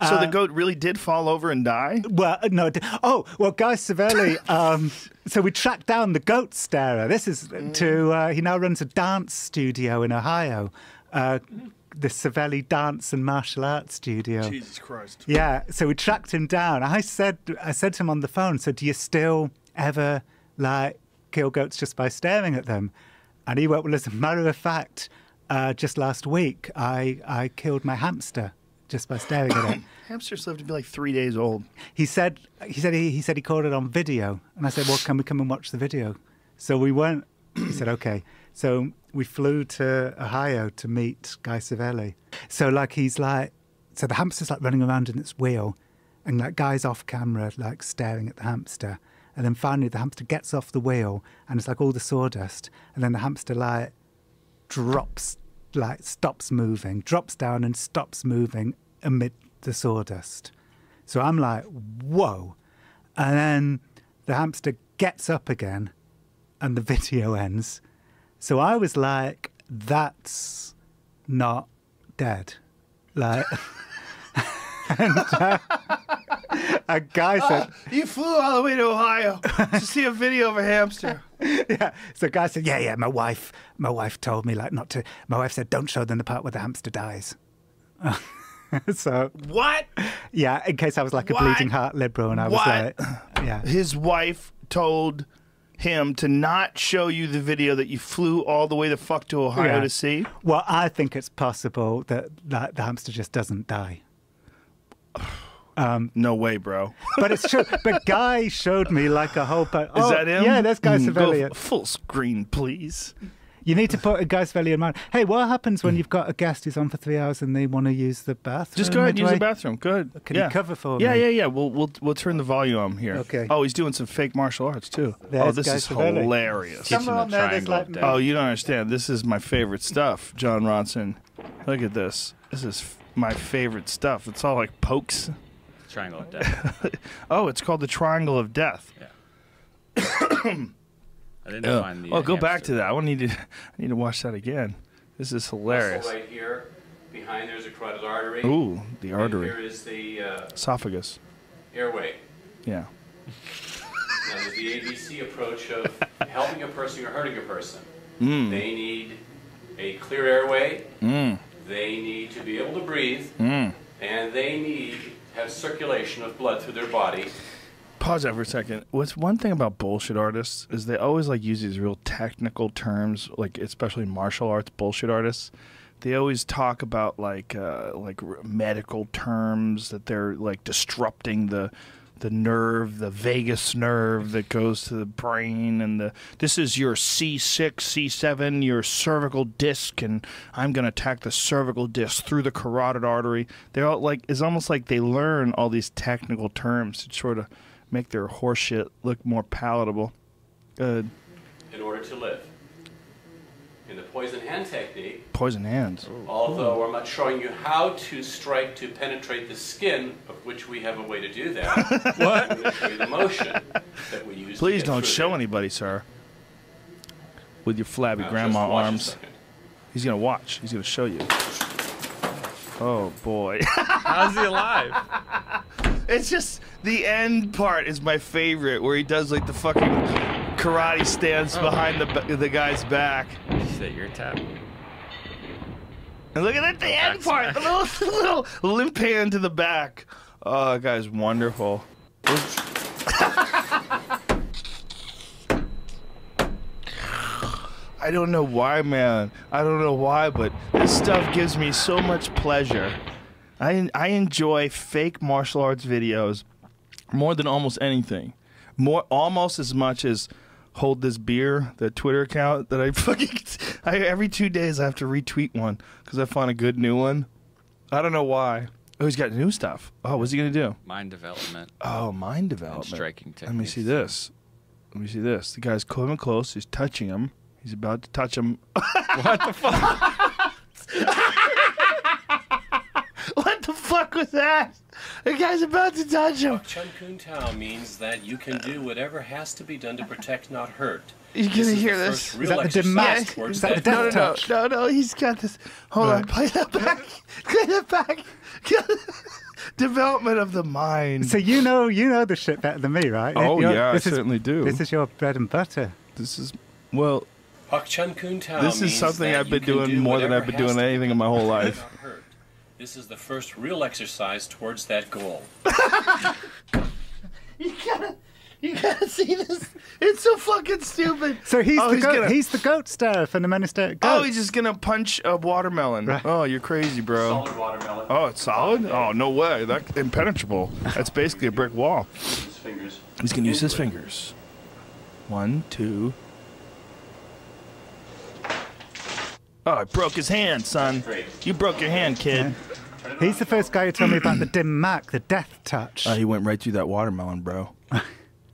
So the goat really did fall over and die? Well, no. Well, Guy Savelli. So we tracked down the goat starer. This is he now runs a dance studio in Ohio. The Savelli Dance and Martial Arts Studio. Jesus Christ. Yeah, so we tracked him down. I said to him on the phone, so do you still ever, kill goats just by staring at them? And he went, well, as a matter of fact, just last week, I killed my hamster just by staring at it. Hamsters live to be like 3 days old. He said he caught it on video. And I said, well, can we come and watch the video? So we went. He said, okay. So we flew to Ohio to meet Guy Savelli. So so the hamster's running around in its wheel, and Guy's off camera, staring at the hamster. And then finally the hamster gets off the wheel, and it's all the sawdust. And then the hamster drops, stops moving, drops down and stops moving amid the sawdust. So I'm like, whoa. And then the hamster gets up again, and the video ends. So I was like, that's not dead. And a guy said... you flew all the way to Ohio to see a video of a hamster. Yeah. So a guy said, yeah, my wife told me not to... My wife said, don't show them the part where the hamster dies. So... What? Yeah, in case I was a bleeding heart liberal, and I was yeah. His wife told him to not show you the video that you flew all the way the fuck to Ohio to see? Well, I think it's possible that the hamster just doesn't die. No way, bro. But it's true. But Guy showed me a whole... Is that him? Yeah, that's Guy Savelli. Go full screen, please. You need to put a Guy Savelli in mind. Hey, what happens when you've got a guest who's on for 3 hours and they want to use the bathroom? Just go ahead and use the bathroom. Good. Can you cover for me? Yeah. We'll turn the volume here. Okay. Oh, he's doing some fake martial arts too. There's this Guy is Savelli. hilarious. Somewhere on there, there's Oh, you don't understand. This is my favorite stuff, John Ronson. Look at this. This is my favorite stuff. It's all pokes. Triangle of Death. Oh, it's called the Triangle of Death. Yeah. I didn't find the. Go back to that. I need to watch that again. This is hilarious. Muscle right here, behind there's a carotid artery. Ooh, the artery. And here is the esophagus. Airway. Yeah. Now there's the ABC approach of helping a person or hurting a person. They need a clear airway. They need to be able to breathe. And they need to have circulation of blood through their body. Pause that for a second. What's one thing about bullshit artists is they always use these real technical terms, especially martial arts bullshit artists. They always talk about medical terms, that they're disrupting the nerve, the vagus nerve that goes to the brain, and this is your C6, C7, your cervical disc, and I'm going to attack the cervical disc through the carotid artery. They're all it's almost like they learn all these technical terms to sort of make their horseshit look more palatable. Good. In order to live. In the poison hand technique, poison hands. Although I'm not showing you how to strike to penetrate the skin, of which we have a way to do that. What? I'm going to show you the motion that we use. Please don't show anybody, sir. With your flabby grandma arms. He's going to watch. He's going to show you. Oh, boy. How's he alive? It's just the end part is my favorite, where he does the fucking karate stance behind the guy's back. Is that your tap? And look at the end part, the little limp hand to the back. Oh, that guy's wonderful. I don't know why, man. I don't know why, but this stuff gives me so much pleasure. I enjoy fake martial arts videos more than almost anything. Almost as much as Hold This Beer, the Twitter account that every 2 days I have to retweet one because I find a good new one. I don't know why. Oh, he's got new stuff. Oh, what's he going to do? Mind development. Oh, mind development. And striking techniques. Let me see this. Let me see this. The guy's coming close. He's touching him. He's about to touch him. What the fuck? What the fuck was that? The guy's about to touch him. Chun Kun Tao means that you can do whatever has to be done to protect, not hurt. You're going to hear this. Is that the mask? Is that the death touch? No, he's got this. Hold on. Play that back. Play that back. Development of the mind. So you know the shit better than me, right? Oh, yeah, I this is- certainly do. This is your bread and butter. This is, well, Pak Chun Kun Tao this is means something that I've you been can doing do more than whatever I've been has doing to be anything in my whole done life. without hurt. This is the first real exercise towards that goal. You gotta see this. It's so fucking stupid. So he's Oh, the he's goat. gonna- He's the goat star from the Minister. Oh, he's just gonna punch a watermelon. Right. Oh, you're crazy, bro. Solid watermelon. Oh, it's solid? Oh, no way. That's impenetrable. That's basically a brick wall. His fingers. He's gonna use his fingers. 1, 2. Oh, I broke his hand, son. Great. You broke your hand, kid. He's the first guy who told me about the dim mak, the death touch. He went right through that watermelon, bro.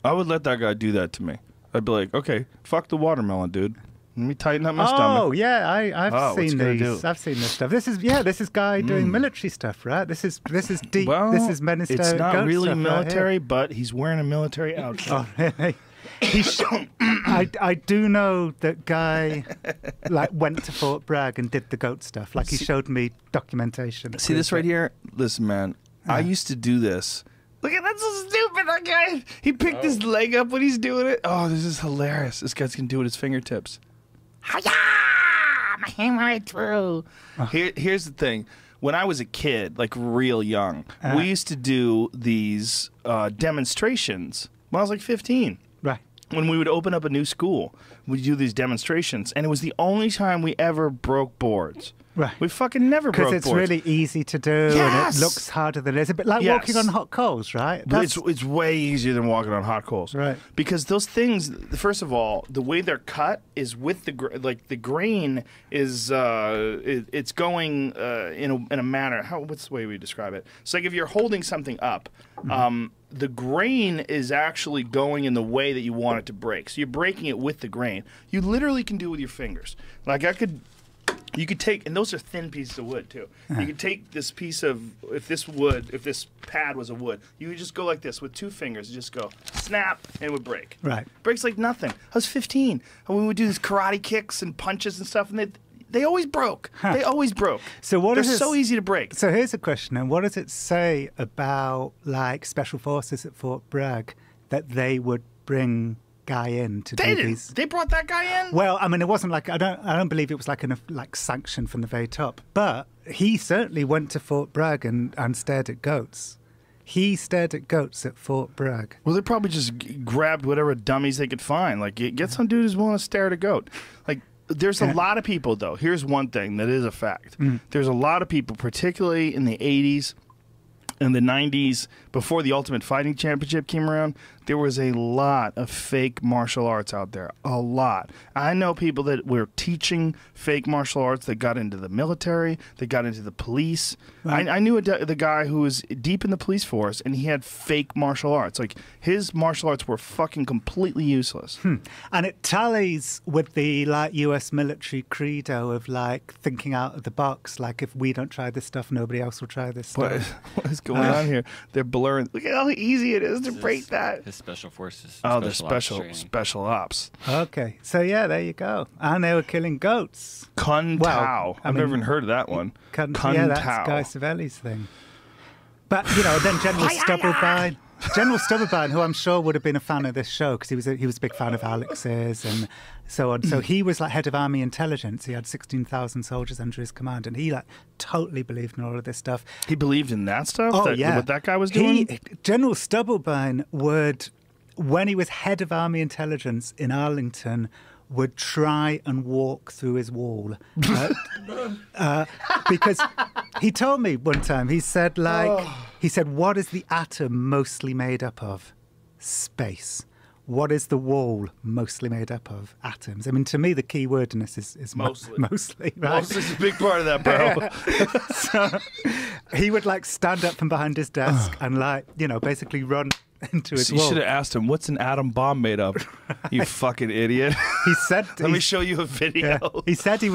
I would let that guy do that to me. I'd be like, okay, fuck the watermelon, dude. Let me tighten up my Oh stomach. yeah, I've what's seen it gonna these. do? I've seen this stuff. This is guy doing military stuff, right? This is deep. Well, this is Minister. it's not goat really stuff military, but he's wearing a military outfit. Right here. Oh really? I do know that guy like went to Fort Bragg and did the goat stuff. Like he showed me documentation. See this right here? Listen, man. I used to do this. Look at that's so stupid. That guy. He picked his leg up when he's doing it. Oh, this is hilarious. This guy's gonna do it with his fingertips. Hi-ya! My hand right through. Here's the thing. When I was a kid, like real young, we used to do these demonstrations when I was like 15. Right. When we would open up a new school, we'd do these demonstrations, and it was the only time we ever broke boards. Right. We fucking never broke Because boards. it's really easy to do Yes! and it looks harder than it is. A bit like Yes. walking on hot coals, right? But it's way easier than walking on hot coals, Right. Because those things, first of all, the way they're cut is with the the grain is it's going in a manner. What's the way we describe it? It's like if you're holding something up, the grain is actually going in the way that you want it to break. So you're breaking it with the grain. You literally can do it with your fingers. Like you could take, and those are thin pieces of wood too. You could take this piece of, if this pad was a wood, you would just go like this with 2 fingers, just go snap, and it would break. Right. Breaks like nothing. I was 15, and we would do these karate kicks and punches and stuff, and they always broke. They always broke. So what They're is it- so easy to break. So here's a question, and what does it say about like special forces at Fort Bragg that they would bring guy in to They do didn't. these? They brought that guy in. Well, I mean, it wasn't like I don't believe it was like like sanction from the very top, but he certainly went to Fort Bragg and stared at goats. He stared at goats at Fort Bragg. Well, they probably just grabbed whatever dummies they could find. Like, get some dude who's willing to stare at a goat. Like, there's a lot of people, though. Here's one thing that is a fact. There's a lot of people, particularly in the 80s and the 90s, before the Ultimate Fighting Championship came around, there was a lot of fake martial arts out there. A lot. I know people that were teaching fake martial arts that got into the military, that got into the police. Right. I knew the guy who was deep in the police force, and he had fake martial arts. Like, his martial arts were fucking completely useless. And it tallies with the like US military credo of like thinking out of the box. Like if we don't try this stuff, nobody else will try this What stuff. what is going on here? They're blurring. Look at how easy it is to break that. His special forces. Oh, the ops special training. ops. Okay, so yeah, there you go. And they were killing goats. Kun Well, Tao. I I've mean, never even heard of that one. Kun Yeah, that's Tao. Guy Savelli's thing. But you know, then General Stubblebine. General Stubblebine, who I'm sure would have been a fan of this show because he was a big fan of Alex's and so on. So he was like head of army intelligence. He had 16,000 soldiers under his command, and he like totally believed in all of this stuff. He believed in that stuff? Oh That- yeah, What that guy was doing? General Stubblebine would, when he was head of army intelligence in Arlington, would try and walk through his wall because he told me one time, he said what is the atom mostly made up of? Space. What is the wall mostly made up of? Atoms. I mean, to me, the key word in this is Mostly. mostly, right? Most is a big part of that, bro. So he would like stand up from behind his desk and like, you know, basically run into his So you wall. should have asked him, what's an atom bomb made of? You fucking idiot. He said, Let me show you a video. he said he would